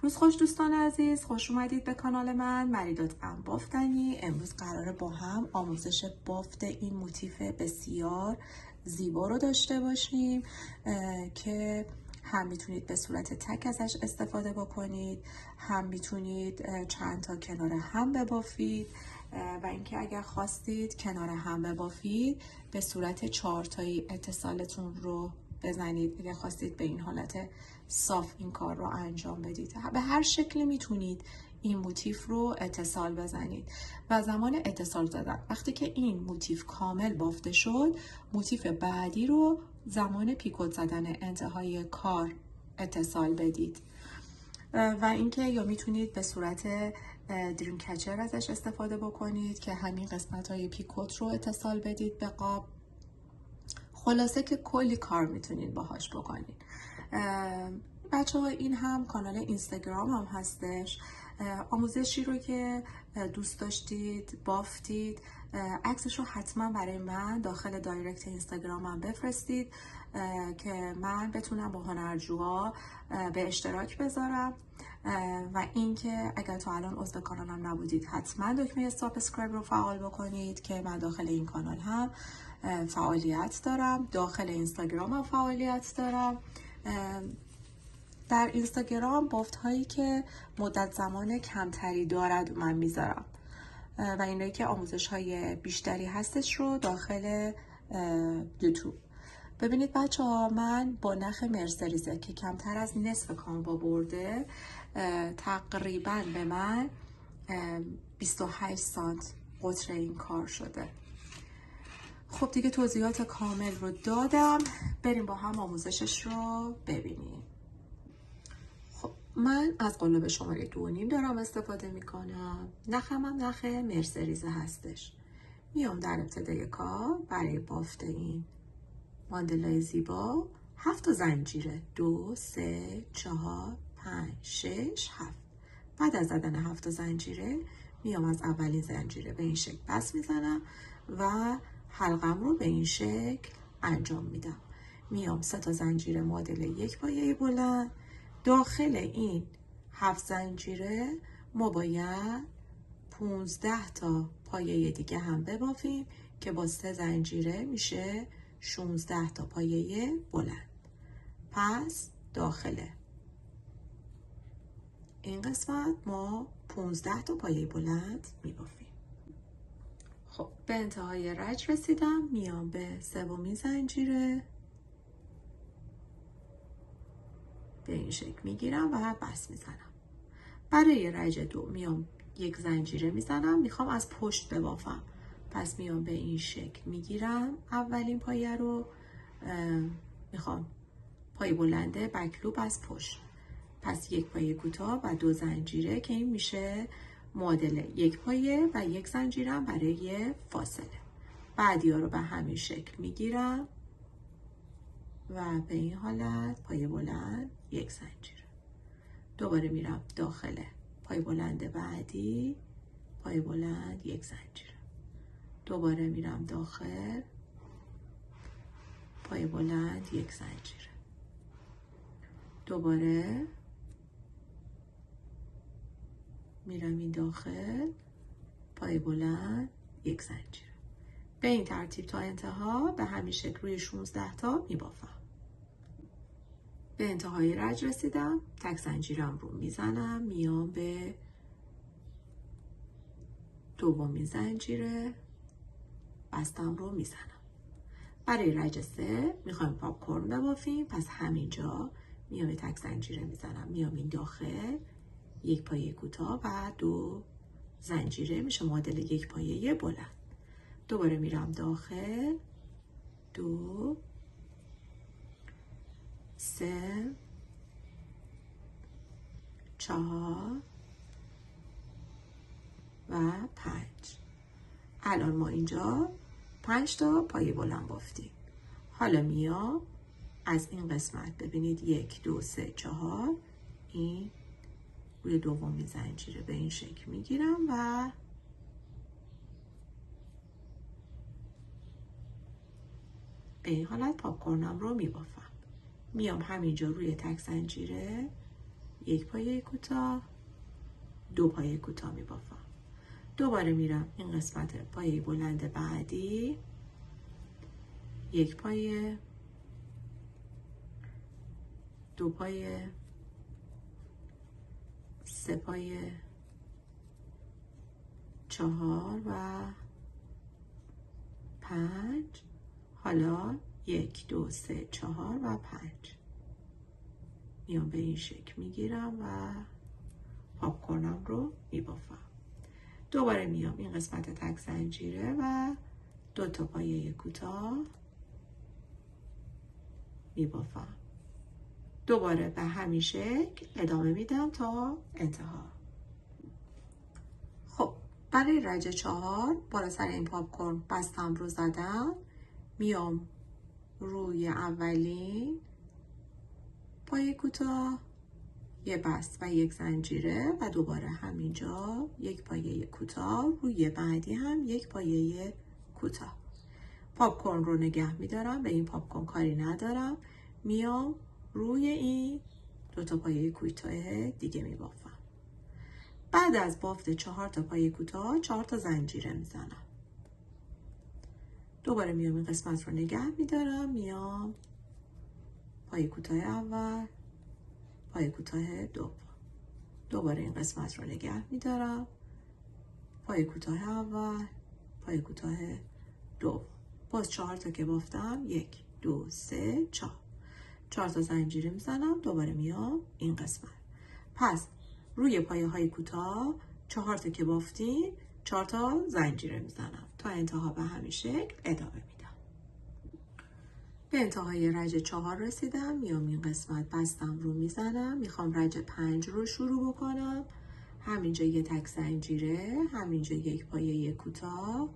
روز خوش دوستان عزیز، خوش اومدید به کانال من مریدات ام بافتنی. امروز قراره با هم آموزش بافت این موتیف بسیار زیبا رو داشته باشیم که هم میتونید به صورت تک ازش استفاده بکنید، هم میتونید چند تا کنار هم ببافید و اینکه اگر خواستید کنار هم ببافید به صورت 4 تایی اتصالتون رو بزنید. اگر خواستید به این حالت صاف این کار رو انجام بدید، به هر شکلی میتونید این موتیف رو اتصال بزنید و زمان اتصال زدن وقتی که این موتیف کامل بافته شد، موتیف بعدی رو زمان پیکوت زدن انتهای کار اتصال بدید. و اینکه یا میتونید به صورت دریم کچر ازش استفاده بکنید که همین قسمت های پیکوت رو اتصال بدید به قاب. خلاصه که کلی کار میتونید باهاش بکنید. بچه ها این هم کانال اینستاگرام هم هستش. آموزشی رو که دوست داشتید بافتید عکسش رو حتما برای من داخل دایرکت اینستاگرامم بفرستید که من بتونم با هنرجوها به اشتراک بذارم. و اینکه اگر تا الان عضو کانالم نبودید حتما دکمه سابسکرایب رو فعال بکنید که من داخل این کانال هم فعالیت دارم، داخل اینستاگرام هم فعالیت دارم. در اینستاگرام بافت هایی که مدت زمان کمتری دارد من میذارم و اینایی که آموزش های بیشتری هستش رو داخل یوتیوب. ببینید بچه ها، من با نخ مرسریزه که کمتر از نصف کانوا برده تقریبا به من 28 سانت قطر این کار شده. خب دیگه توضیحات کامل رو دادم، بریم با هم آموزشش رو ببینیم. خب من از قالب شماره 2.5 دارم استفاده میکنم. نخم هم نخ مرسریزه هستش. میام در ابتدای کار برای بافت این ماندلای زیبا 7 زنجیره 2 3 4 5 6 7. بعد از زدن 7 زنجیره میام از اولین زنجیره به این شکل بس میزنم و حلقم رو به این شکل انجام میدم. میام 3 زنجیره مدل 1 پایه بلند. داخل این 7 زنجیره ما باید 15 تا پایه دیگه هم ببافیم که با 3 زنجیره میشه 16 تا پایه بلند. پس داخل این قسمت ما 15 تا پایه بلند میبافیم. خب به انتهای رج رسیدم. میام به 3مین زنجیره به این شکل میگیرم و بس میزنم. برای رج 2 میام 1 زنجیره میزنم، میخوام از پشت ببافم. پس میام به این شکل میگیرم اولین پایه رو، میخوام پای بلنده بکلوب از پشت. پس 1 پایه کوتاه و 2 زنجیره که این میشه معادل 1 پایه و 1 زنجیره برای فاصله. بعدی ها رو به همین شکل میگیرم و به این حالت پای بلند 1 زنجیره. دوباره میرم داخل پای بلند بعدی، پای بلند 1 زنجیره. دوباره میرم داخل پای بلند 1 زنجیره. دوباره میرم این داخل پای بلند 1 زنجیره. به این ترتیب تا انتها به همین شکل روی 16 تا میبافم. به انتهای رج رسیدم، تک زنجیرم رو میزنم، میام به 2مین زنجیره بستم رو میزنم. برای رج 3 میخوایم پاپ کورن ببافیم، پس همینجا میام تک زنجیره میزنم، میام این داخل 1 پایه کوتاه و 2 زنجیره میشه معادل 1 پایه بلند. دوباره میرم داخل 2 3 4 و 5. الان ما اینجا 5 تا پایه بلند بافتیم. حالا میام از این قسمت ببینید 1 2 3 4 این روی 2مین زنجیره به این شکل میگیرم و به این حالت پاپ کورنم رو میبافم. میام همینجا روی تک زنجیره یک پایه کوتاه، دو پایه کوتاه میبافم. دوباره میرم این قسمت پایه بلند بعدی، یک پایه، دو پایه، سه پایه، چهار و پنج. حالا یک دو سه چهار و پنج میام به این شکل میگیرم و پاپ کورنم رو میبافم. دوباره میام این قسمت تک زنجیره و دو تا پایه کوتاه میبافم. دوباره به همین شکل ادامه میدم تا انتها. خب برای رج 4 بالا سر این پاپ کورن بستم رو زدم، میام روی اولین پایه کوتاه یه بست و یک زنجیره و دوباره همینجا یک پایه کوتاه، روی بعدی هم یک پایه کوتاه. پاپ کورن رو نگه میدارم، به این پاپ کورن کاری ندارم، میام روی این دو تا پایه کوتاه دیگه میبافم. بعد از بافت 4 تا پایه کوتاه 4 تا زنجیره میزنم. دوباره میام این قسمت رو نگه میدارم، میام پایه کوتاه اول، پایه کوتاه دوم. دوباره این قسمت رو نگه میدارم، پایه کوتاه اول، پایه کوتاه دوم. باز 4 تا که بافتم، 1 2 3 4 تا زنجیره میزنم. دوباره میام این قسمت. پس روی پایه های کوتاه 4 تا که بافتیم 4 تا زنجیره میزنم تا انتها به همین شکل ادامه میدم. به انتهای رج 4 رسیدم، میام این قسمت بستم رو میزنم، میخوام رج 5 رو شروع بکنم. همینجا یه تک زنجیره، همینجا یک پایه کوتاه،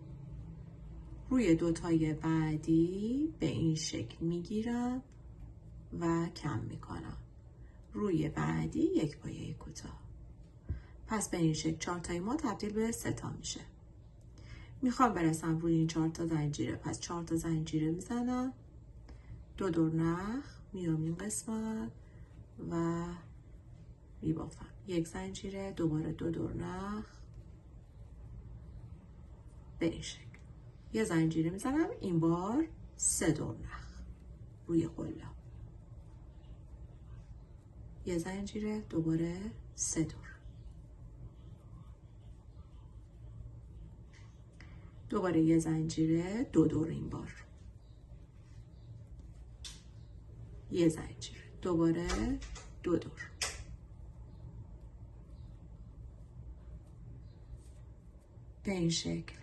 روی دو تای بعدی به این شکل میگیرم و کم میکنم، روی بعدی یک پایه کوتاه. پس به این شکل 4 تای ما تبدیل به 3 تا میشه. میخوام برسم روی این 4 تا زنجیره، پس 4 تا زنجیره میزنم، دو دور نخ، میام این قسمت و میبافم، یک زنجیره، دوباره دو دور نخ به این شکل، یه زنجیره میزنم، این بار 3 دور نخ روی قلاب، یه زنجیره، دوباره 3 دور، دوباره یه زنجیره، دو دور، این بار یه زنجیره، دوباره دو دور، به این شکل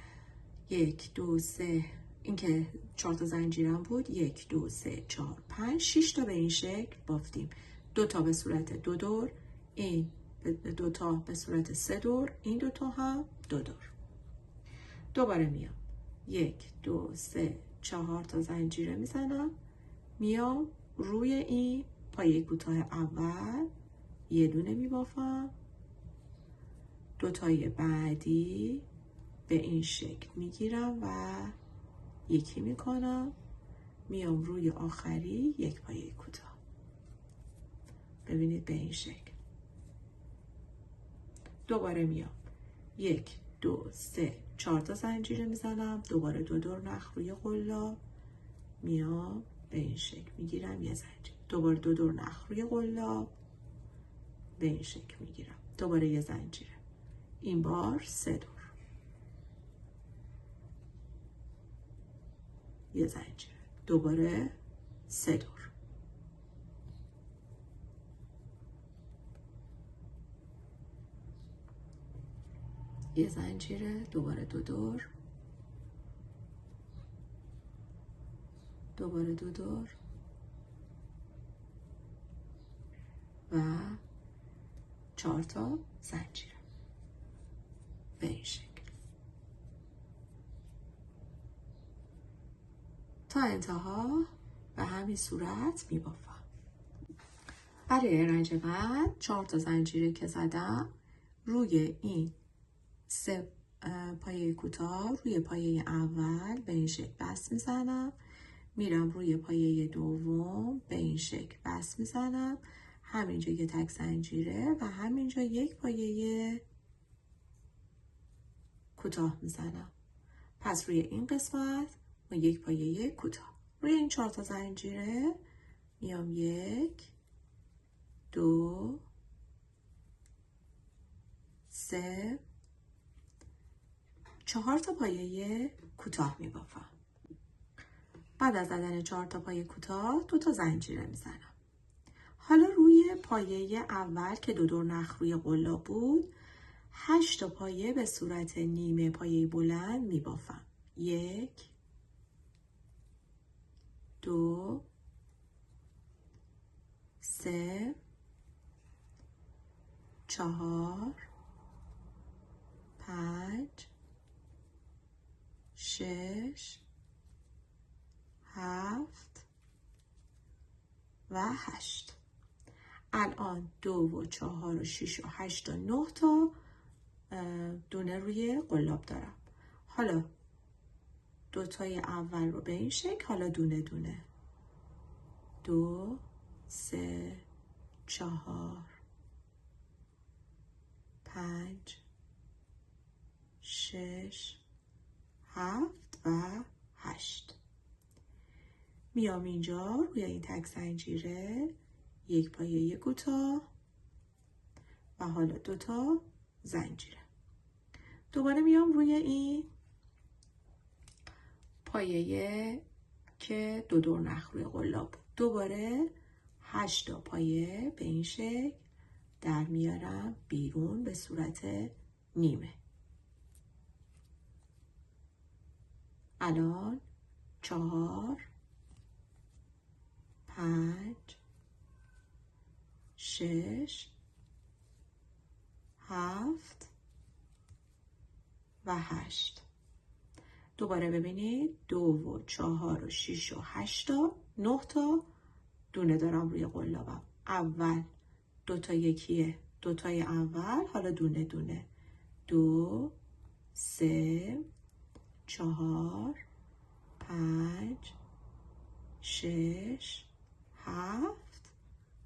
1 2 3، این که 4 تا زنجیرم بود، 1 2 3 4 5 6 تا به این شکل بافتیم. 2 تا به صورت دو دور، این 2 تا به صورت 3 دور، این 2 تا هم 2 دور. دوباره میام 1 2 3 4 تا زنجیره میزنم، میام روی این پایه کوتاه اول یه دونه میبافم، 2 تای بعدی به این شکل میگیرم و یکی میکنم، میام روی آخری یک پایه کوتاه. ببینید به این شکل. دوباره میام 1 2 3 4 تا زنجیره میزنم، دوباره دو دور نخ روی قلاب، میام به این شکل میگیرم، یه زنجیره، دوباره دو دور نخ روی قلاب به این شکل میگیرم، دوباره یه زنجیره، این بار 3 دور، یه زنجیره، دوباره 3 دور، یه زنجیره، دوباره دو دور، دوباره دو دور و 4 تا زنجیره به این شکل تا انتها به همین صورت میبافم. برای رنج بعد 4 تا زنجیره که زدم، روی این 3 پایه کوتاه روی پایه اول به این شکل بست میزنم، میرم روی پایه دوم به این شکل بست میزنم، همینجا یه تک زنجیره و همینجا یک پایه کوتاه میزنم. پس روی این قسمت ما یک پایه کوتاه. روی این 4 تا زنجیره میام 1 2 3 4 تا پایه کوتاه میبافم. بعد از زدن 4 تا پایه کوتاه 2 تا زنجیره میزنم. حالا روی پایه اول که 2 دور نخ روی قلاب بود 8 تا پایه به صورت نیمه پایه بلند میبافم. 1 2 3 4 5 6 7 و 8. الان 2 و 4 و 6 و 8 و 9 تا دونه روی قلاب دارم. حالا 2 تای اول رو به این شکل، حالا دونه دونه 2 3 4 5 6 7 و 8. میام اینجا روی این تک زنجیره یک پایه کوتاه و حالا 2 تا زنجیره. دوباره میام روی این پایه که 2 دور نخ روی قلاب بود. دوباره 8 تا پایه به این شکل در میارم بیرون به صورت نیمه. الان 4 5 6 7 و 8. دوباره ببینید 2 و 4 و 6 و 8 تا 9 تا دونه دارم روی قلابم. اول 2 تا یکیه، 2 تای اول، حالا دونه دونه 2 3 4 5 6 7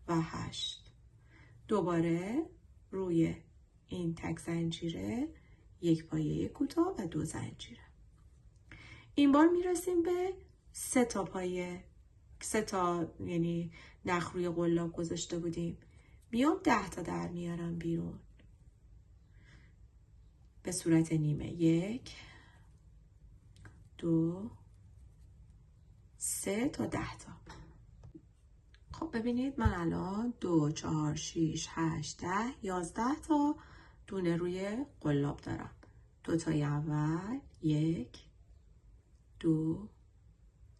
و 8. دوباره روی این تک زنجیره یک پایه کوتاه و 2 زنجیره. این بار میرسیم به 3 تا پایه، 3 تا یعنی نخ روی قلاب گذاشته بودیم. میام 10 تا در میارم بیرون به صورت نیمه. 1 2 3 تا 10 تا. خب ببینید من الان 2 4 6 8 10 11 تا دونه روی قلاب دارم. 2 تای اول 1 2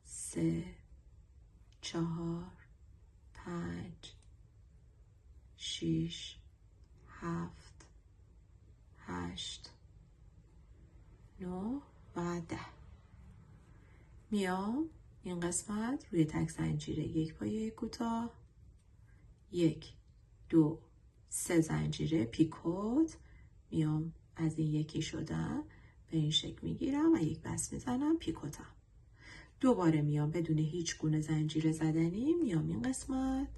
3 4 5 6 7 8 9 و 10. میام این قسمت روی تک زنجیره یک پایه کوتاه 1 2 3 زنجیره پیکوت. میام از این یکی شدن به این شکل میگیرم و یک بس میزنم پیکوتم. دوباره میام بدون هیچ گونه زنجیره زدنی میام این قسمت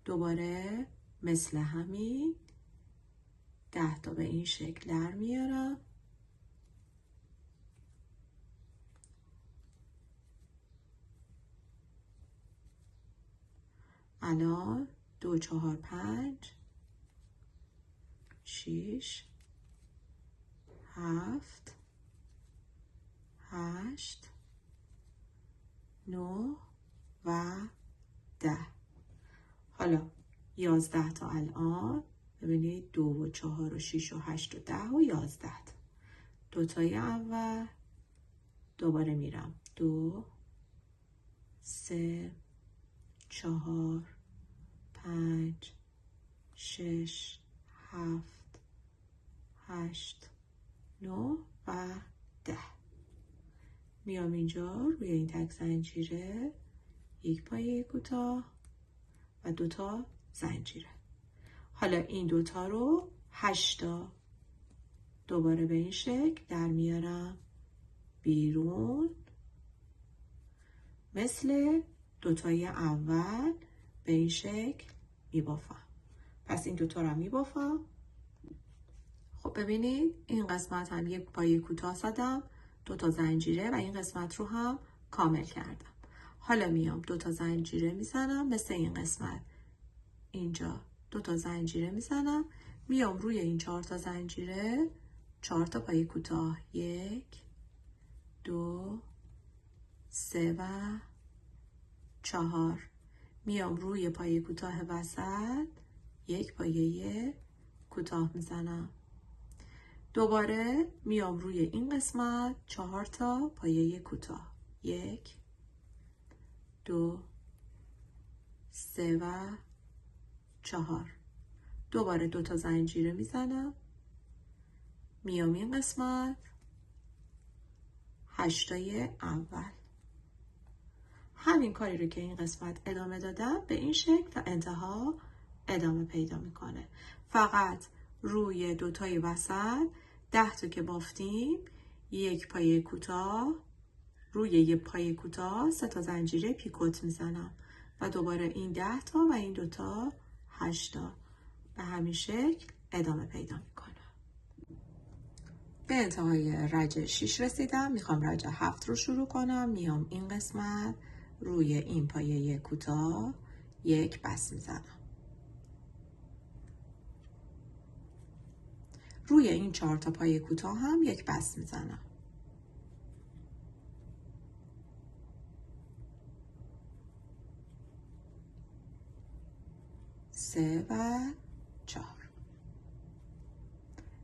دوباره مثل همین 10 تا به این شکل در میارم. الان 2 4 5 6 7 8 9 و 10. حالا 11 تا الان ببینید 2 و 4 و 6 و 8 و 10 و 11 تا. 2 تای اول دوباره میرم 2 3 4 5 6 7 8 9 و 10. میام اینجا روی این تک زنجیره یک پایه کوتاه و 2 تا زنجیره. حالا این 2 تا رو 8 تا دوباره به این شکل در میارم بیرون مثل 2 تای اول به این شکل میبافم. پس این دوتا رو میبافم. خب ببینید این قسمت هم یک پایه کوتاه زدم، 2 تا زنجیره و این قسمت رو هم کامل کردم. حالا میام 2 تا زنجیره میزنم مثل این قسمت، اینجا 2 تا زنجیره میزنم، میام روی این 4 تا زنجیره 4 تا پایه کوتاه، 1 2 3 و 4. میام روی پایه کوتاه وسط یک پایه کوتاه میزنم. دوباره میام روی این قسمت 4 تا پایه کوتاه، 1 2 3 و 4. دوباره 2 تا زنجیره میزنم، میام این قسمت 8 تای اول. همین کاری رو که این قسمت ادامه دادم به این شکل تا انتها ادامه پیدا میکنه. فقط روی 2 تای وسط 10 تا که بافتیم یک پایه کوتاه، روی یک پایه کوتاه 3 تا زنجیره پیکوت میزنم و دوباره این 10 تا و این 2 تا 8 تا به همین شکل ادامه پیدا میکنه. به انتهای رج 6 رسیدم. میخوام رج 7 رو شروع کنم. میام این قسمت روی این پایه کوتاه یک بست میزنم، روی این 4 تا پایه کوتاه هم یک بست میزنم، سه و 4.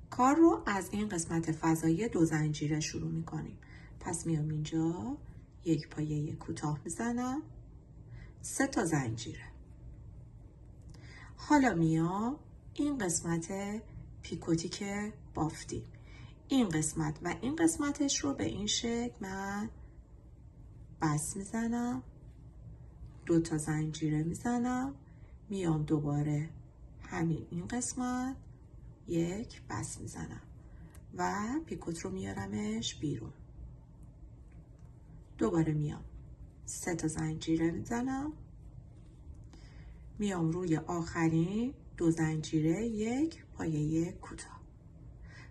کار رو از این قسمت فضایی 2 زنجیره شروع میکنیم. پس میام اینجا یک پایه کوتاه میزنم، 3 تا زنجیره. حالا میام این قسمت پیکوتی که بافتیم، این قسمت و این قسمتش رو به این شکل من بست میزنم، 2 تا زنجیره میزنم، میام دوباره همین این قسمت یک بست میزنم و پیکوت رو میارمش بیرون. دوباره میام 3 تا زنجیره میزنم، میام روی آخرین 2 زنجیره یک پایه کوتاه.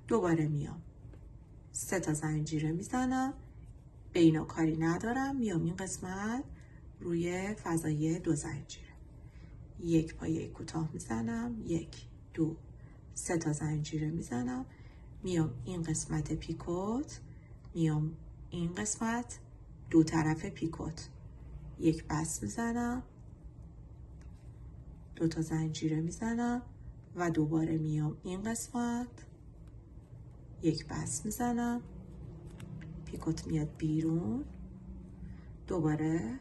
دوباره میام 3 تا زنجیره میزنم، به اینا کاری ندارم. میام این قسمت روی فضای 2 زنجیره یک پایه کوتاه میزنم، 1 2 3 تا زنجیره میزنم، میام این قسمت پیکوت، میام این قسمت 2 طرف پیکوت یک بست میزنم، 2 تا زنجیره میزنم و دوباره میام این قسمت یک بست میزنم، پیکوت میاد بیرون، دوباره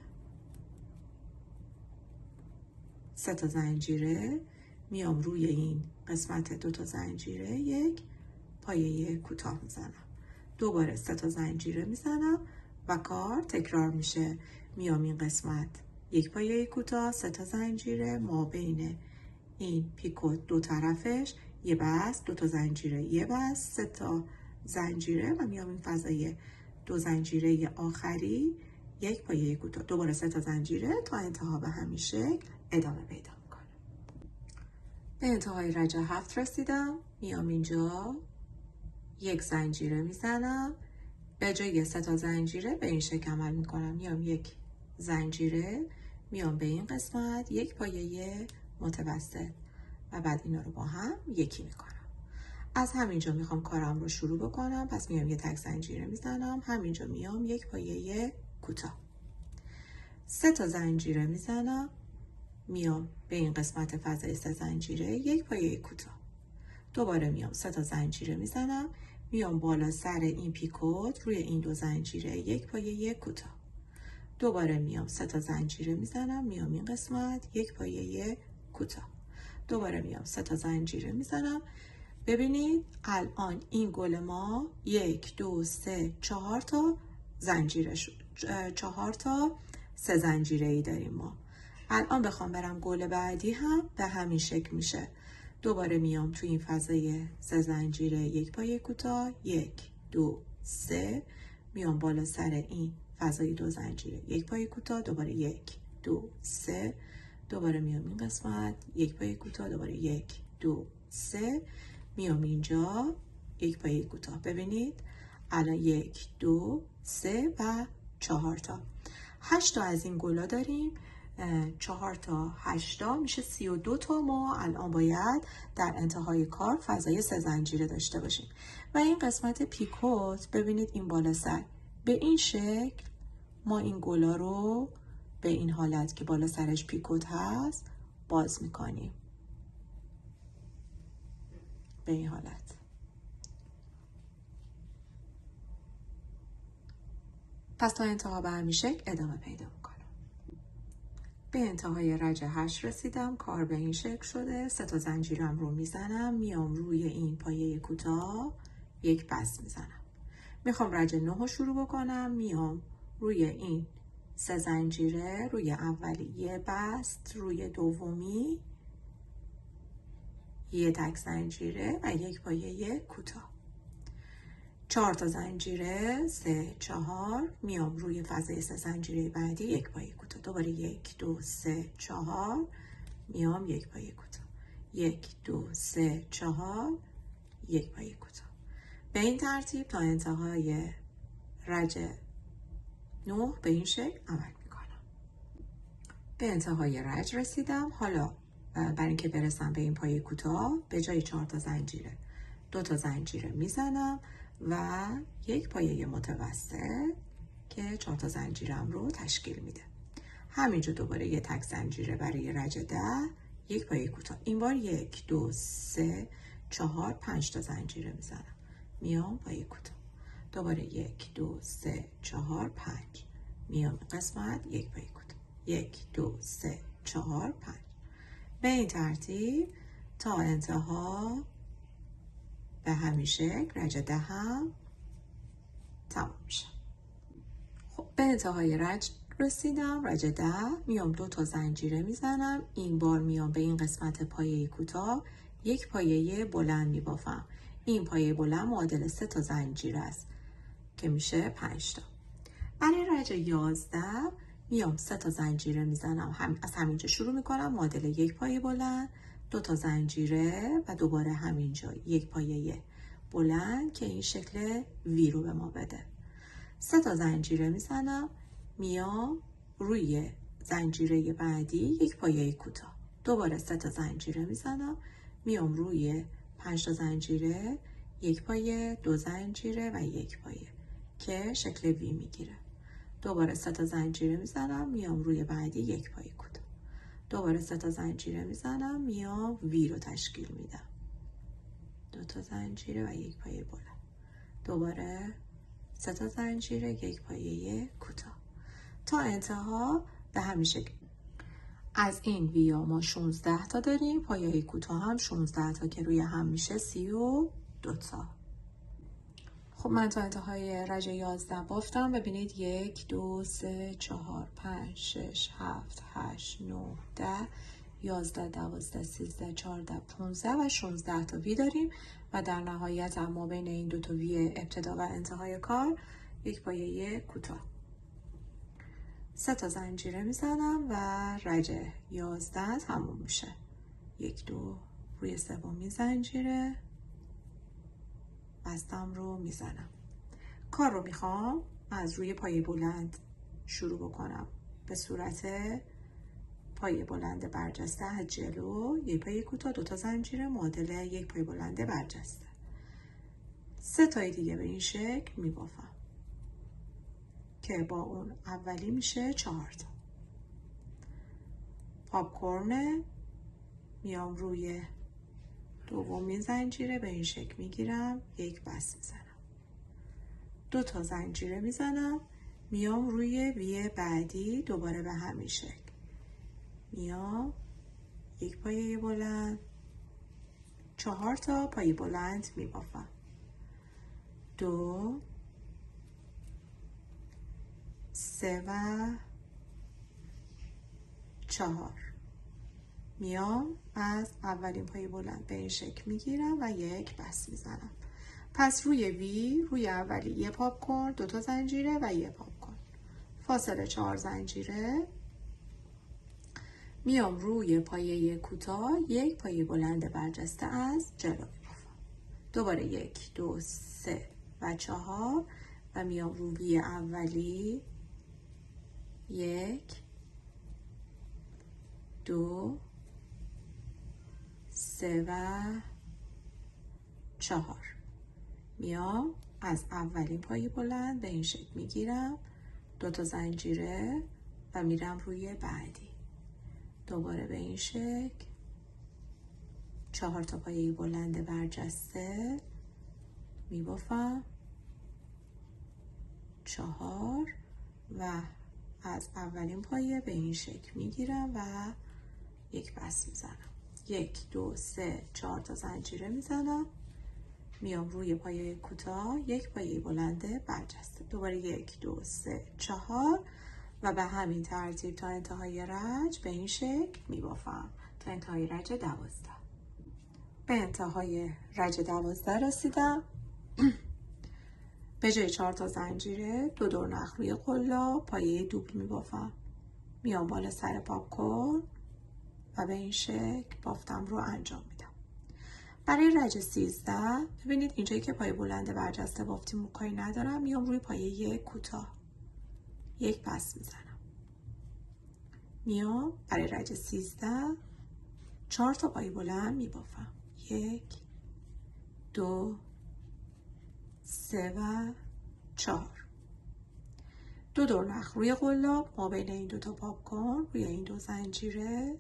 3 تا زنجیره، میام روی این قسمت 2 تا زنجیره یک پایه کوتاه میزنم، دوباره 3 تا زنجیره میزنم و کار تکرار میشه. میام این قسمت یک پایه کوتاه، 3 تا زنجیره، ما بین این پیکوت 2 طرفش یه بست، 2 تا زنجیره، یه بست، 3 تا زنجیره و میام این فضای 2 زنجیره آخری یک پایه کوتاه، دوباره 3 تا زنجیره تا انتها به همین شکل ادامه پیدا میکنه. به انتهای رج 7 رسیدم. میام اینجا یک زنجیره میزنم، به جای 3 تا زنجیره به این شکل عمل میکنم. میام یک زنجیره، میام به این قسمت یک پایه متوسط و بعد اینا رو با هم یکی میکنم. از همینجا میخوام کارم رو شروع بکنم. پس میام یه تک زنجیره میزنم، همینجا میام یک پایه کوتاه، 3 تا زنجیره میزنم، میام به این قسمت فضای 3 زنجیره یک پایه کوتاه، دوباره میام 3 تا زنجیره میزنم، میام بالا سر این پیکوت روی این 2 زنجیره یک پایه کوتاه، دوباره میام 3 تا زنجیره میزنم، میام این قسمت یک پایه کوتاه، دوباره میام 3 تا زنجیره میزنم. ببینید الان این گل ما 1 2 3 4 تا زنجیره شد، 4 تا 3 زنجیره ای داریم ما. الان بخوام برم گل بعدی هم به همین شکل میشه. دوباره میام تو این فضای 3 زنجیره یک پایه کوتاه، 1 2 3، میام بالا سر این فضای 2 زنجیره یک پایه کوتاه، دوباره 1 2 3، دوباره میام این قسمت، یک پای کوتاه، دوباره 1 2 3 میام اینجا، یک پای کوتاه. ببینید الان 1 2 3 و 4 تا 8 تا از این گلا داریم. 4 تا 8 تا میشه 32 تا. ما الان باید در انتهای کار فضای 3 زنجیره داشته باشیم و این قسمت پیکوت ببینید این بالا سر به این شکل ما این گلا رو به این حالت که بالا سرش پیکوت هست باز میکنیم به این حالت. پس تا انتها به همین شکل ادامه پیدا میکنم. به انتهای رج 8 رسیدم. کار به این شکل شده. 3 تا زنجیرم رو میزنم، میام روی این پایه کوتاه یک بست میزنم. میخوام رج 9 رو شروع بکنم. میام روی این 3 زنجیره، روی اولی یه بست، روی دومی یه تک زنجیره و یک پایه کوتاه. 4 تا زنجیره، 3 4 میام روی فضای 3 زنجیره بعدی یک پایه کوتاه. دوباره 1 2 3 4 میام یک پایه کوتاه. 1 2 3 4 یک پایه کوتاه. به این ترتیب تا انتهای رج 9 به این شکل عمل میکنم. به انتهای رج رسیدم. حالا برای اینکه برسم به این پایه کوتاه به جای 4 تا زنجیره 2 تا زنجیره میزنم و یک پایه متوسط که 4 تا زنجیرم رو تشکیل میده. همینجا دوباره یه تک زنجیره برای رج 10، یک پایه کوتاه. این بار 1 2 3 4 5 تا زنجیره میزنم، میام پایه کوتاه. دوباره 1 2 3 4 5 میام قسمت یک پایه کوتاه. 1 2 3 4 5 به این ترتیب تا انتها به همین شکل رج 10 هم تمام میشه. خب به انتهای رج رسیدم. رج 10 میام 2 تا زنجیره میزنم. این بار میام به این قسمت پایه کوتاه یک پایه بلند میبافم. این پایه بلند معادل 3 تا زنجیره است که میشه 5 تا. برای رج 11 میام 3 تا زنجیره میزنم. از همینجا شروع میکنم. معادل یک پایه بلند، 2 تا زنجیره و دوباره همینجا یک پایه بلند که این شکل وی رو به ما بده. 3 تا زنجیره میزنم، میام روی زنجیره بعدی یک پایه کوتاه. دوباره 3 تا زنجیره میزنم، میام روی 5 تا زنجیره یک پایه، 2 زنجیره و یک پایه که شکل وی میگیره. دوباره 3 تا زنجیره میزنم، میام روی بعدی یک پایه کوتاه. دوباره 3 تا زنجیره میزنم، میام وی رو تشکیل میدم. 2 تا زنجیره و یک پایه بلند. دوباره 3 تا زنجیره، یک پایه کوتاه تا انتها به همین شکل. از این ویا ما 16 تا داریم. پایه کوتاه هم 16 تا که روی هم میشه 32 تا. خب من تا انتهای رج 11 بافتم. ببینید 1 2 3 4 5 6 7 8 9 10 11 12 13 14 15 و 16 تا وی داریم و در نهایت اما بین این دو تا وی ابتدا و انتهای کار یک پایه کوتاه. 3 تا زنجیره میزنم و رج 11 تموم میشه. 1 2 روی سومین زنجیره بستم رو میزنم. کار رو میخوام از روی پایه بلند شروع بکنم به صورت پایه بلند برجسته از جلو، یک پایه کوتاه، 2 تا زنجیره معادل یک پایه بلند برجسته. 3 تای دیگه به این شکل میبافم که با اون اولی میشه 4 تا. پاپکورن میام روی دومین زنجیره به این شکل میگیرم، یک بست میزنم. 2 تا زنجیره میزنم، میام روی وی بعدی دوباره به همین شکل میام یک پایه بلند، 4 تا پایه بلند میبافم. 2 3 و 4 میام از اولین پایه بلند به این شکل میگیرم و یک بست میزنم. پس روی وی روی اولی یه پاپکورن، 2 تا زنجیره و یه پاپکورن، فاصله 4 زنجیره میام روی پایه کوتاه یک پایه بلند برجسته از جلو میبافم. دوباره 1 2 3 و 4 و میام روی اولی 1 2 3 و 4. میام از اولین پایه بلند به این شکل میگیرم 2 تا زنجیره و میرم روی بعدی. دوباره به این شکل 4 تا پایه بلند برجسته میبافم 4 و از اولین پایه به این شکل میگیرم و یک بست میزنم. 1 2 3 4 تا زنجیره میزنم. میام روی پایه کوتاه یک پایه بلند برجسته. دوباره 1 2 3 4 و به همین ترتیب تا انتهای رج به این شکل میبافم تا انتهای رج 12. به انتهای رج 12 رسیدم. به جای 4 تا زنجیره 2 دور نخ روی قلاب پایه دوبل میبافم. میام بالا سر پاپکورن و به این شکل بافتم رو انجام میدم. برای رج 13 ببینید اینجایی که پایه بلند برجسته بافتیم کاری ندارم. میام روی پایه کوتاه یک پس میزنم. میام برای رج 13 4 تا پایه بلند میبافم. 1 2 3 و 4. 2 دور نخ روی قلاب ما بین این دو تا پاپکورن روی این دو زنجیره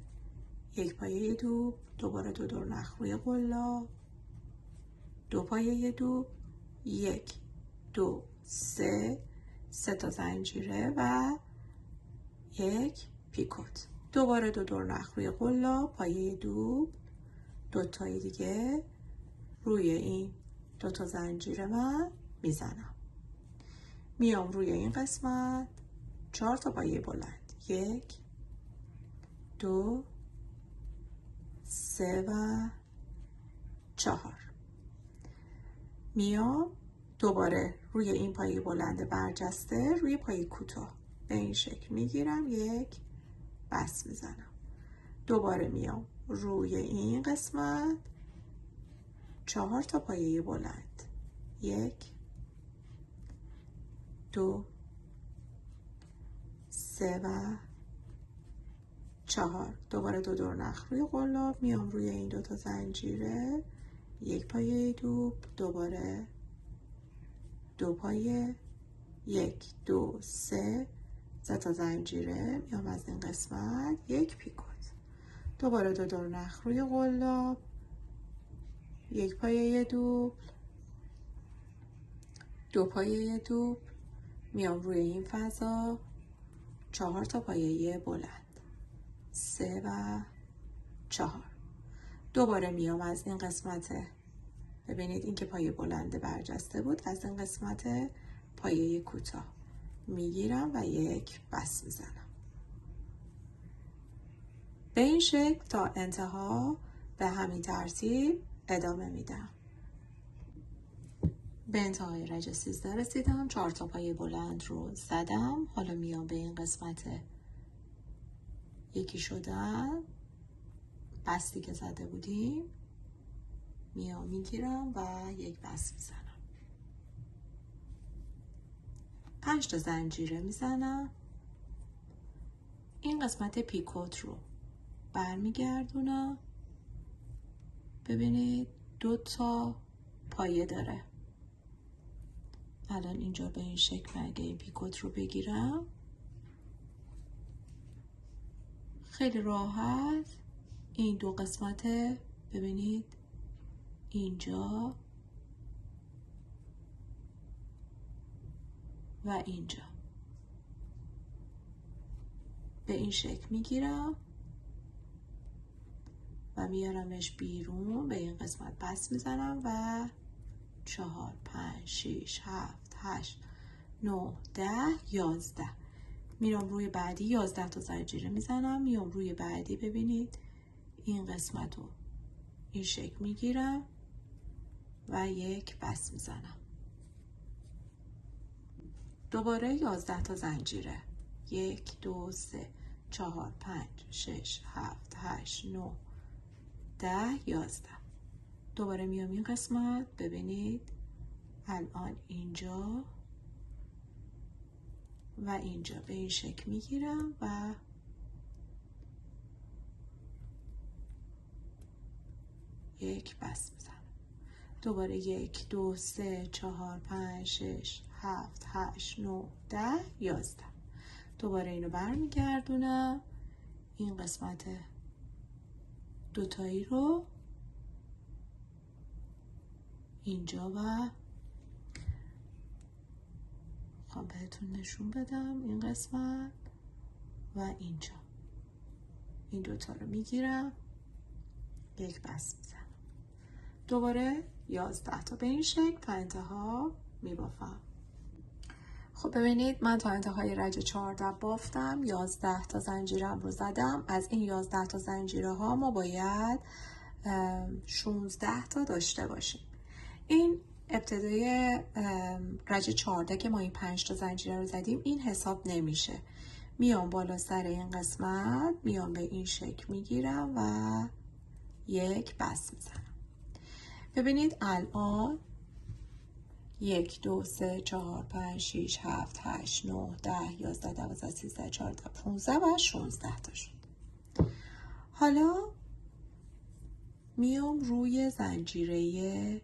یک پایه دوب. دوباره 2 دور نخ روی قلاب 2 پایه دوب 1 2 3 3 تا زنجیره و یک پیکوت. دوباره 2 دور نخ روی قلاب پایه دوب 2 تای دیگه روی این 2 تا زنجیره من میزنم. میام روی این قسمت 4 تا پایه بلند 1 2 3 و 4. میام دوباره روی این پایه بلند برجسته روی پایه کوتاه به این شکل میگیرم یک بست میزنم. دوباره میام روی این قسمت 4 تا پایه بلند 1 2 3 و 4. دوباره 2 دور نخ روی قلاب میام روی این 2 تا زنجیره یک پایه دوب. دوباره 2 پایه 1 2 3 3 تا زنجیره میام از این قسمت یک پیکوت. دوباره 2 دور نخ روی قلاب یک پایه دوب 2 پایه دوب میام روی این فضا 4 تا پایه بلند 3 و 4. دوباره میام از این قسمت ببینید این که پایه بلند برجسته بود از این قسمت پایه کوتاه میگیرم و یک بست میزنم. به این شکل تا انتها به همین ترتیب ادامه میدم. به انتهای رج 13 رسیدم. 4 تا پایه بلند رو زدم. حالا میام به این قسمت یکی شدن بستی که زده بودیم میام میگیرم و یک بست میزنم. 5 تا زنجیره میزنم. این قسمت پیکوت رو برمیگردونم. ببینید 2 تا پایه داره. الان اینجا به این شکل اگه این پیکوت رو بگیرم خیلی راحت این دو قسمت ببینید اینجا و اینجا به این شکل میگیرم و میارمش بیرون. به این قسمت بست میزنم و 4 5 6 7 8 9 10 11 میرم روی بعدی 11 تا زنجیره میزنم. میام روی بعدی ببینید این قسمت رو این شکل میگیرم و یک بست میزنم. دوباره 11 تا زنجیره 1 2 3 4 5 6 7 8 9 10 11. دوباره میام این قسمت. ببینید الان اینجا و اینجا به این شکل میگیرم و یک بس میزنم. دوباره 1 2 3 4 5 6 7 8 9 10 11. دوباره اینو برمیگردونم. این قسمت دوتایی رو اینجا و خواهم بهتون نشون بدم. این قسمت و اینجا این دوتا رو میگیرم، یک بس میزنم. دوباره 11 تا به این شکل تا انتها میبافم. خب ببینید من تا انتهای رج 14 بافتم. 11 تا زنجیرم رو زدم. از این 11 تا زنجیره ها ما باید 16 تا داشته باشیم. این ابتدای رج 14 که ما این 5 تا زنجیره رو زدیم این حساب نمیشه. میام بالا سر این قسمت، میام به این شکل میگیرم و یک بس میزنم. ببینید الان 1 2 3 4 5 6 7 8 9 10 11 12 13 14 15 و 16 تا شد. حالا میام روی زنجیره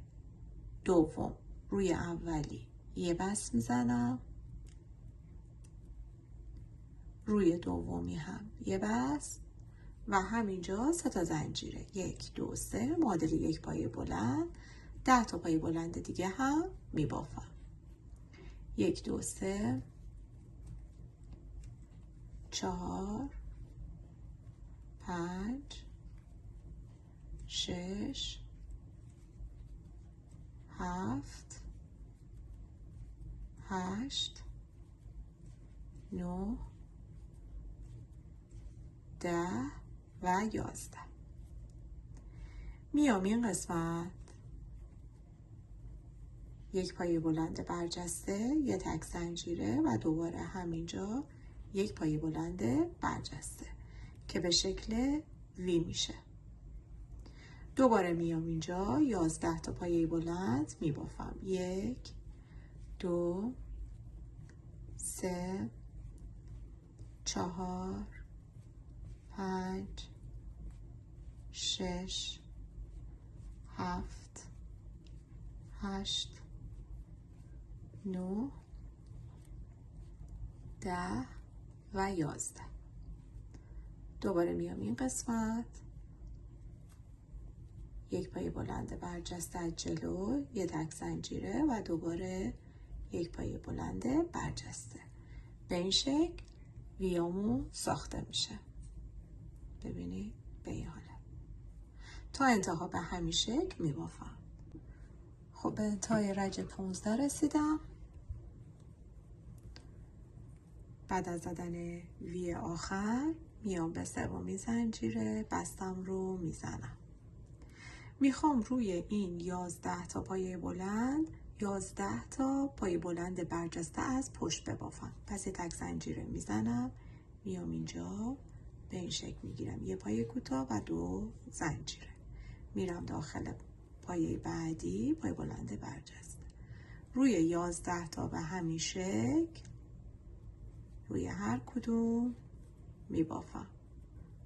دوم، روی اولی یه بس میزنم، روی دومی هم یه بس و همینجا 3 تا زنجیره 1 2 3 معادل یک پایه بلند. 10 تا پایه بلند دیگه هم میبافم. 1 2 3 4 5 6 7 8 9 10 و 11. میام این قسمت یک پایه بلند برجسته، یه تک زنجیره و دوباره همینجا یک پایه بلند برجسته که به شکل وی میشه. دوباره میام اینجا 11 تا پایه بلند میبافم. 1 2 3 4 5 6 7 8 9 10 و 11. دوباره میام این قسمت یک پایه بلند برجسته از جلو، یه تک زنجیره و دوباره یک پایه بلند برجسته. به این شکل ویامون ساخته میشه. ببینید به این حاله تا انتها به همین شکل میبافم. خب به انتهای رج 15 رسیدم. بعد از زدن وی آخر میام به سومین زنجیره بستم رو میزنم. میخوام روی این 11 تا پایه بلند 11 تا پایه بلند برجسته از پشت ببافم. پس یه تک زنجیره میزنم، میام اینجا به این شکل میگیرم، یه پایه کوتاه و 2 زنجیره، میرم داخل پایه بعدی پایه بلند برجسته. روی 11 تا به همین شکل روی هر کدوم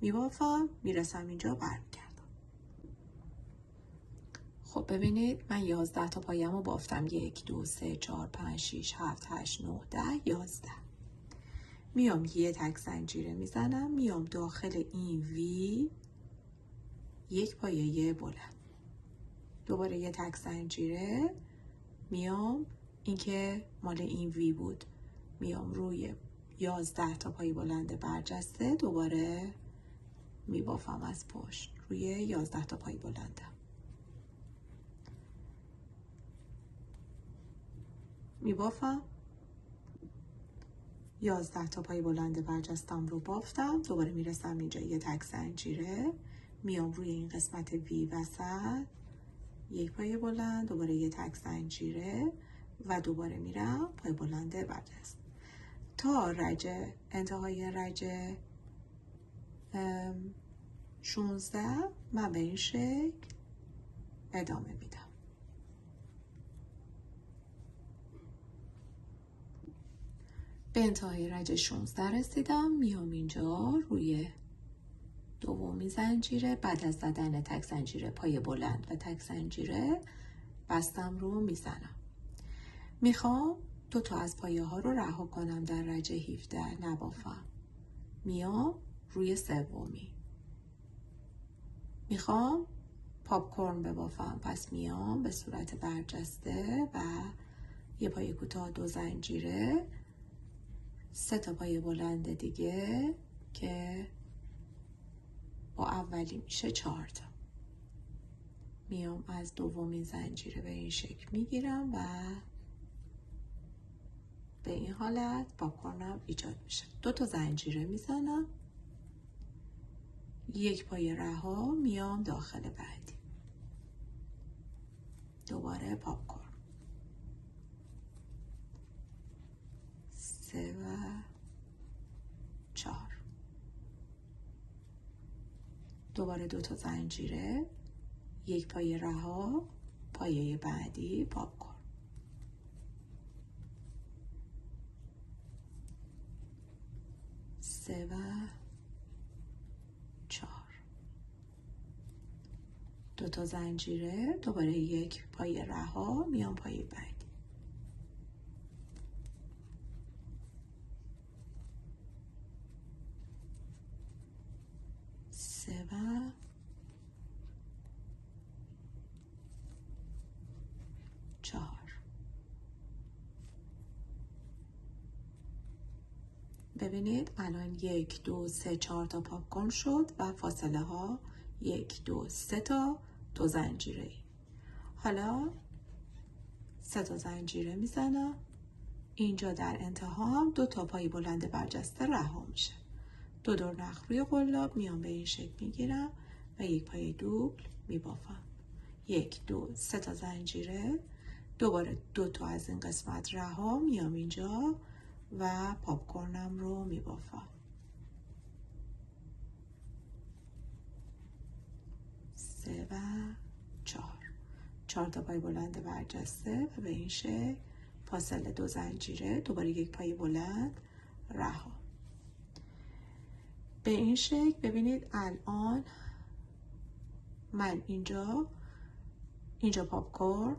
میبافم میرسم اینجا برمیگردم. خب ببینید من 11 تا پایه‌مو رو بافتم. 1 2 3 4 5 6 7 8 9 10 11. میام یه تک زنجیره میزنم، میام داخل این وی یک پایه بلند، دوباره یه تک زنجیره میام، این که مال این وی بود، میام روی 11 تا پایه بلند برجسته دوباره میبافم از پشت روی 11 تا پایه بلندم. میبافم 11 تا پایه بلند برجستم رو بافتم. دوباره میرسم اینجا یه تک زنجیره، میام روی این قسمت وی وسط یک پایه بلند، دوباره یه تک زنجیره و دوباره میرم پایه بلند برجسته تا انتهای رج 16 من به این شکل ادامه میدم. به انتهای رج 16 رسیدم. میام اینجا روی دومی زنجیره، بعد از زدن تک زنجیره پای بلند و تک زنجیره بستم رو میزنم. میخوام 2 تا از پایه ها رو رها کنم در رج 17 نبافم. میام روی سومی. میخوام پاپ کورن ببافم، پس میام به صورت برجسته و یه پایه کوتاه 2 زنجیره، 3 تا پایه بلند دیگه که با اولی میشه 4 تا. میام از دومین زنجیره به این شکل میگیرم و به این حالت پاپ کورنم ایجاد میشه. 2 تا زنجیره میزنم، 1 پایه رها، میام داخل بعدی، دوباره پاپ کورن، 3 و 4، دوباره 2 تا زنجیره، 1 پایه رها، پایه بعدی، پاپ کورن، 3 و 4، 2 تا زنجیره، دوباره 1 پایه رها، میام پایه بعدی، 3 و 4. ببینید الان 1 2 3 4 تا پاپ کورن شد و فاصله ها 1 2 3 تا 2 زنجیره ای. حالا 3 تا زنجیره میزنم. اینجا در انتها هم 2 تا پای بلند برجسته رها میشه. 2 دور نخ روی قلاب میام به این شکل میگیرم و 1 پای دوبل میبافم. 1 2 3 تا زنجیره، دوباره 2 تا از این قسمت رها، میام اینجا و پاپ کورنم رو میبافم. 3 و 4، 4 تا پای بلند برجسته و به این شکل فاصله 2 زنجیره، دوباره 1 پای بلند رها. به این شکل ببینید الان من اینجا پاپ کورن،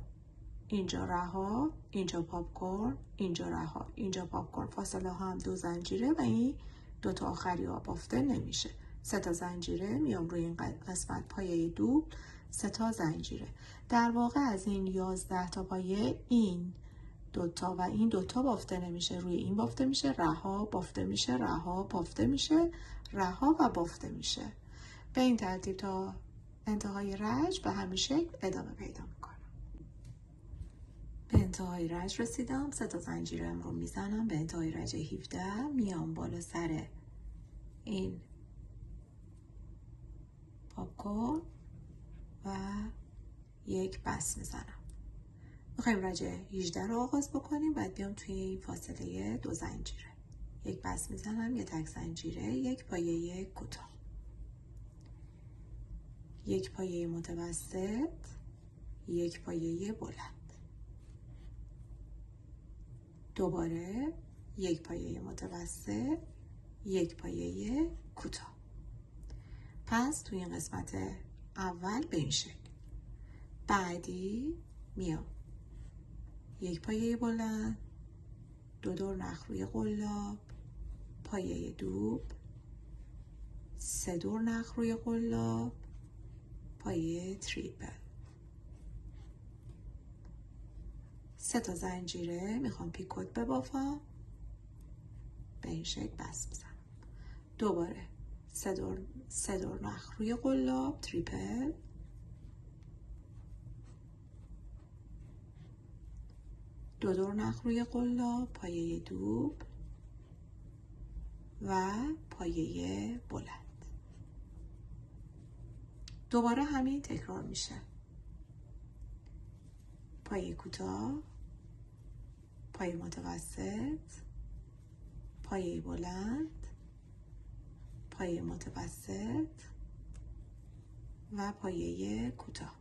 اینجا رها، اینجا پاپ کورن، اینجا رها، اینجا پاپ کورن، فاصله ها هم 2 زنجیره و این 2 تا آخری ها بافته نمیشه. 3 تا زنجیره، میام روی این قسمت پایه دوبل، 3 تا زنجیره. در واقع از این 11 تا پایه این 2 تا و این 2 تا بافته نمیشه، روی این بافته میشه، رها، بافته میشه، رها، بافته میشه، رها و بافته میشه. به این ترتیب تا انتهای رج به همین شکل ادامه پیدا میکنه. به انتهای رج رسیدم. 3 تا زنجیرم رو میزنم به انتهای رج 17. میام بالا سر این پاپ کورن و 1 بس میزنم. میخوایم رج 18 رو آغاز بکنیم. بعد بیام توی این فاصله 2 زنجیره 1 بس میزنم، 1 تک زنجیره، 1 پایه کوتاه، 1 پایه متوسط، 1 پایه بلند، دوباره 1 پایه متوسط، 1 پایه کوتاه. پس توی این قسمت اول به این شکل. بعدی میام 1 پایه بلند، 2 دور نخ روی قلاب، پایه دوبل، 3 دور نخ روی قلاب، پایه تریپل، 3 تا زنجیره، میخوام پیکوت ببافم، به این شکل بس میزنم. دوباره 3 دور نخ روی قلاب، تریپل، 2 دور نخ روی قلاب، پایه دوبل و پایه بلند. دوباره همین تکرار میشه. پایه کوتاه، پایه متوسط، پایه بلند، پایه متوسط و پایه کوتاه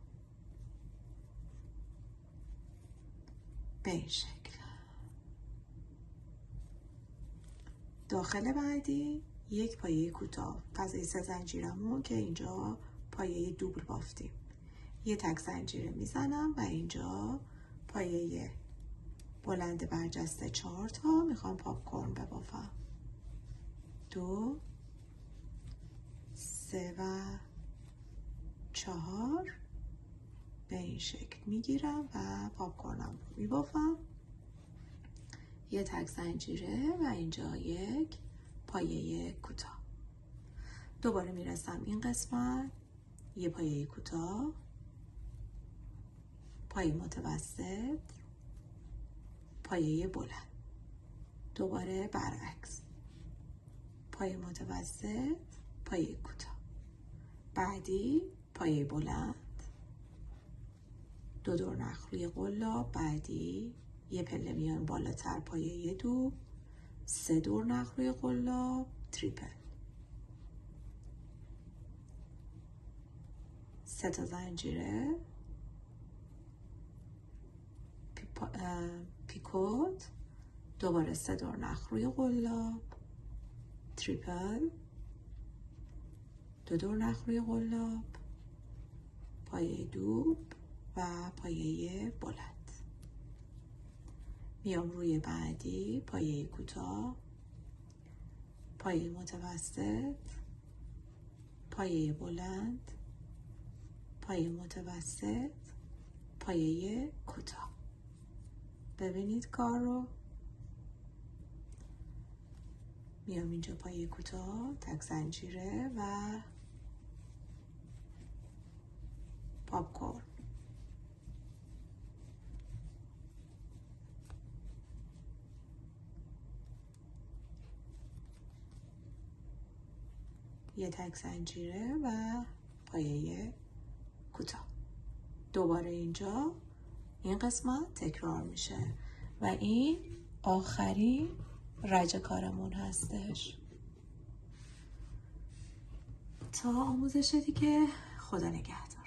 به این شکل. داخل بعدی یک پایه کوتاه، فضای 3 زنجیرمون که اینجا پایه دوبل بافتیم، یه تک زنجیره میزنم و اینجا پایه بلند برجسته 4 تا میخوام پاپ کورن ببافم. 2 3 و 4 به این شکل میگیرم و پاپ کورنم رو میبافم. یه تک زنجیره و اینجا یک پایه کوتاه. دوباره میرسم این قسمت، یه پایه کوتاه، پایه متوسط، پایه بلند. دوباره برعکس، پایه متوسط، پایه کوتاه. بعدی پایه بلند، 2 دورنخ روی قلاب. بعدی یه پله میان بالاتر، پایه دو، 3 دورنخ روی قلاب، تریپل. 3 تا زنجیره، پیکوت، دوباره 3 دورنخ روی قلاب، تریپل، 2 دورنخ روی قلاب، پایه دوب و پایه بلند. میام روی بعدی، پایه کوتاه، پایه متوسط، پایه بلند، پایه متوسط، پایه کوتاه. ببینید کار رو. میام اینجا پایه کوتاه، تک زنجیره و پاپ کورن. یه تک زنجیره و پایه کوتاه. دوباره اینجا این قسمت تکرار میشه و این آخرین رج کارمون هستش. تا آموزش دیگه، خدا نگهدار.